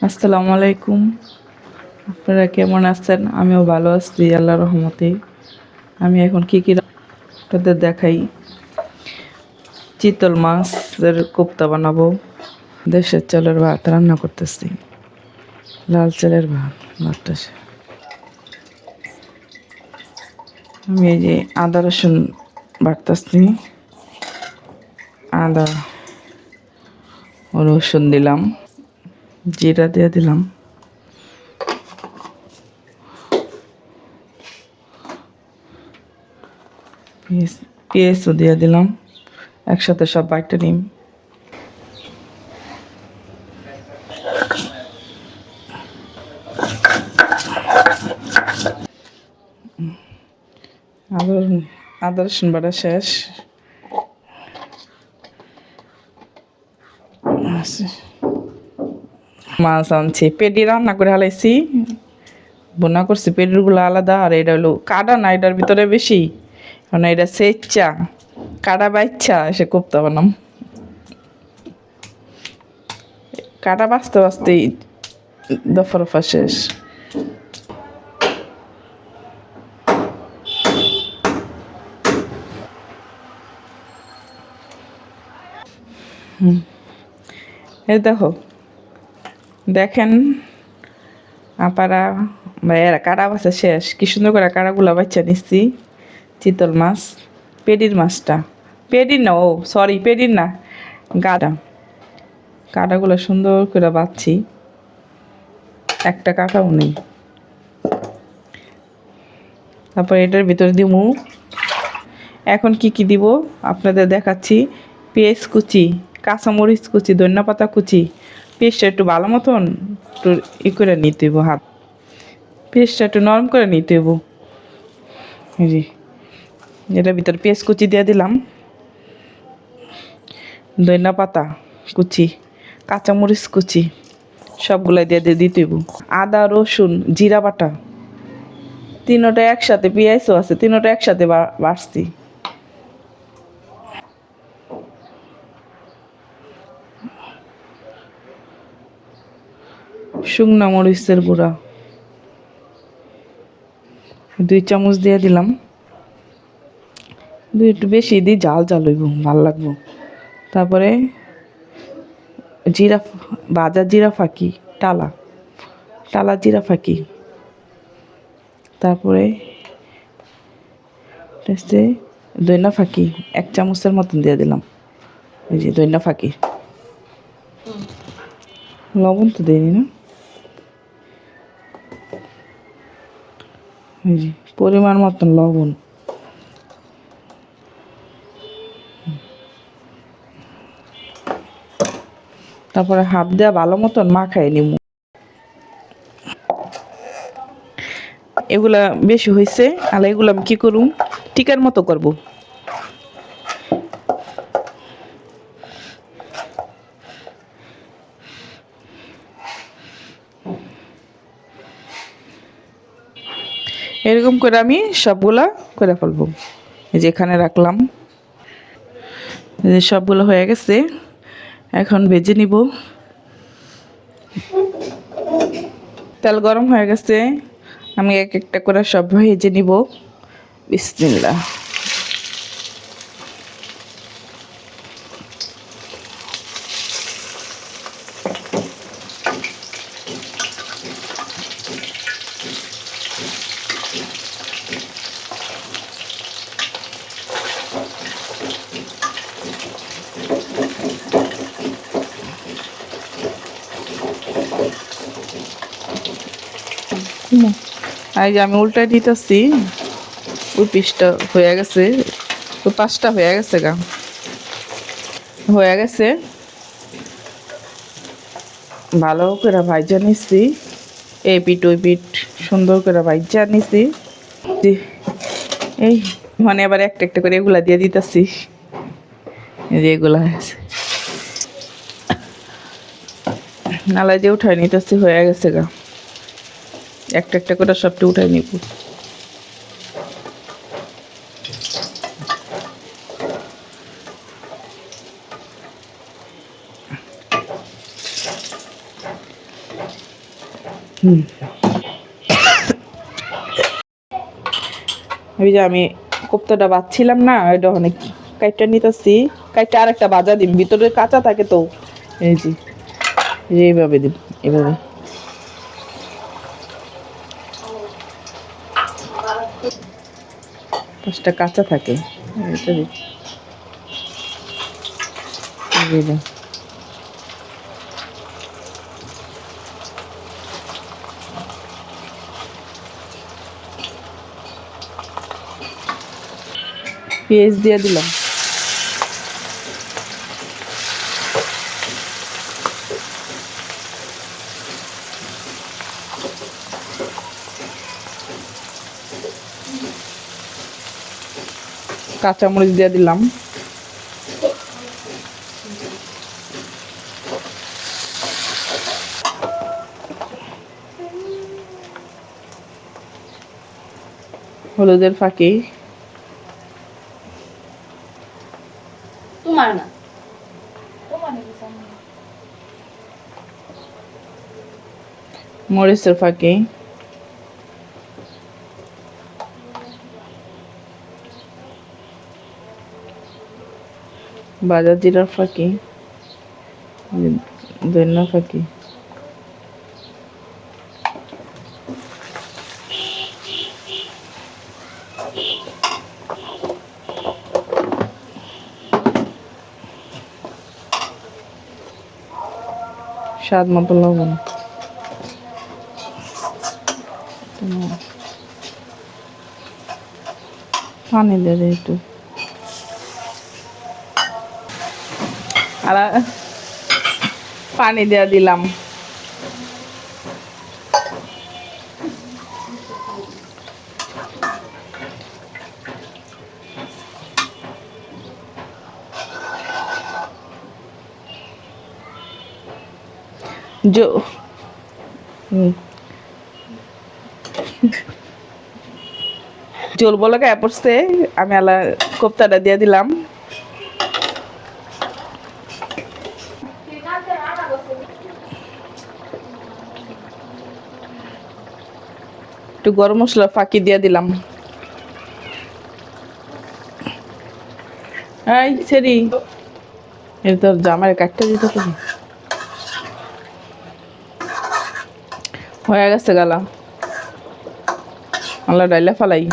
আসসালামু আলাইকুম। আপনারা কেমন আছেন? আমিও ভালো আছি আল্লাহর রহমতে। আমি এখন কি কি আপনাদের দেখাই। চিতল মাছের কোপ্তা বানাবো। দেশের চালের ভাত রান্না করতেছি, লাল চালের ভাতটা। আমি এই যে আদা রসুন বাটতেছি। আদা রসুন দিলাম, জিরা দিয়ে দিলাম, পেঁয়াজও দিয়ে দিলাম। একসাথে সব বাইটে নিম। আদা রসুন বাটা শেষ। মাছ আনছি, পেটি রান্না করে হালাইছি, বোনা করছি। পেটিরগুলো আলাদা, আর এটা হলো কাটা না, এটার ভিতরে বেশি, মানে এটা সেচ্চা কাটা বাচ্চা এসে কোপ্তা বানাম। কাটা বাঁচতে বাঁচতেই দফা রফা শেষ। এই দেখো, দেখেন আপারা ভাইয়ারা, কাটা বাছা শেষ। কি সুন্দর করে কাটাগুলা বাচ্চা নিচ্ছি। চিতল মাছ, পেডির মাছটা, পেডির না, ও সরি পেডির না, গাডা। কাটাগুলো সুন্দর করে বাচ্ছি, একটা কাটাও নেই। তারপর এটার ভিতরে দিমু। এখন কি কি দিব আপনাদের দেখাচ্ছি। পেঁয়াজ কুচি, কাঁচামরিচ কুচি, ধনিয়া পাতা কুচি। পেস্টটা একটু ভালো মতন একটু করে নিতে হইব, হাত পেস্টটা একটু নরম করে নিতে হইব। জি, এটার ভিতরে পেঁয়াজ কুচি দিয়ে দিলাম, ধনিয়া পাতা কুচি, কাঁচামরিচ কুচি, সবগুলাই দিয়ে দিতে হইব। আদা রসুন জিরা বাটা, তিনোটা একসাথে, পেঁয়াজও আছে, তিনোটা একসাথে বাটছি। শুকনা মরিচের গুঁড়া 2 চামচ দিয়ে দিলাম। একটু বেশি দিই, জাল জাল হইব, ভাল লাগবো। তারপরে জিরা, ভাজা জিরা ফাঁকি, টালা টালা জিরা ফাঁকি। তারপরে ধনিয়া ফাঁকি 1 চামচের মতন দিয়ে দিলাম। এই যে ধনিয়া ফাঁকি। লবণ তো দিইনি না। এই যে পরিমাণ মতন লবণ। তারপরে হাত দেওয়া ভালো মতন মাখাই নিব। এগুলা বেশি হয়েছে, আর এগুলো আমি কী করুম, টিকার মতো করব। এরকম করে আমি সবগুলা করে ফেলবো। এই যে এখানে রাখলাম, এই যে সবগুলো হয়ে গেছে। এখন ভেজে নিব। তেল গরম হয়ে গেছে, আমি এক একটা করে সব ভেজে নিব। বিসমিল্লাহ। এই যে আমি উল্টাই দিতেছি, ওই পিসটা হয়ে গেছে, ওই পাঁচটা হয়ে গেছে গা, হয়ে গেছে। ভালো করে ভাইজা নিচ্ছি, এই পিঠ ওই পিঠ সুন্দর করে ভাইজা নিচ্ছি। এই মানে আবার একটা একটা করে এগুলা দিয়ে দিতেছি। এই যে এগুলা নালা দিয়ে উঠাই নিতেছি, হয়ে গেছে গা। একটা একটা করে সবটা উঠাই নিব। ওই যে আমি কোপ্তাটা বাচ্ছিলাম না, ওইটা অনেক কাইটটা নিতেছি। কাইটটা আরেকটা ভাজা দিন, ভিতরে কাঁচা থাকে তো। এই যে এইভাবে দিন, এভাবে। পাঁচটা কাঁচা থাকে, এটা দিন। পেঁয়াজ দিয়ে দিলাম। কাঁচামরিচ দিয়ে দিলাম। হলুদের ফাঁকি, তোমার না, মরিচের ফাঁকি, ভাজা জিরার ফাঁকি, ধনিয়া ফাঁকি। স্বাদ মতো লবণ। পানি দিয়ে দিই একটু। আর পানি দিয়ে দিলাম। জল বলে গায়ে পড়ছে, আমি আলা কোপ্তাটা দিয়ে দিলাম। একটু গরম মশলা ফাঁকি দিয়ে দিলাম। এই সেরি, এর তোর জামাই কাটতে দিতে তুমি। হয়ে গেছে গালা, আল্লাহ ডাইলা ফালাই।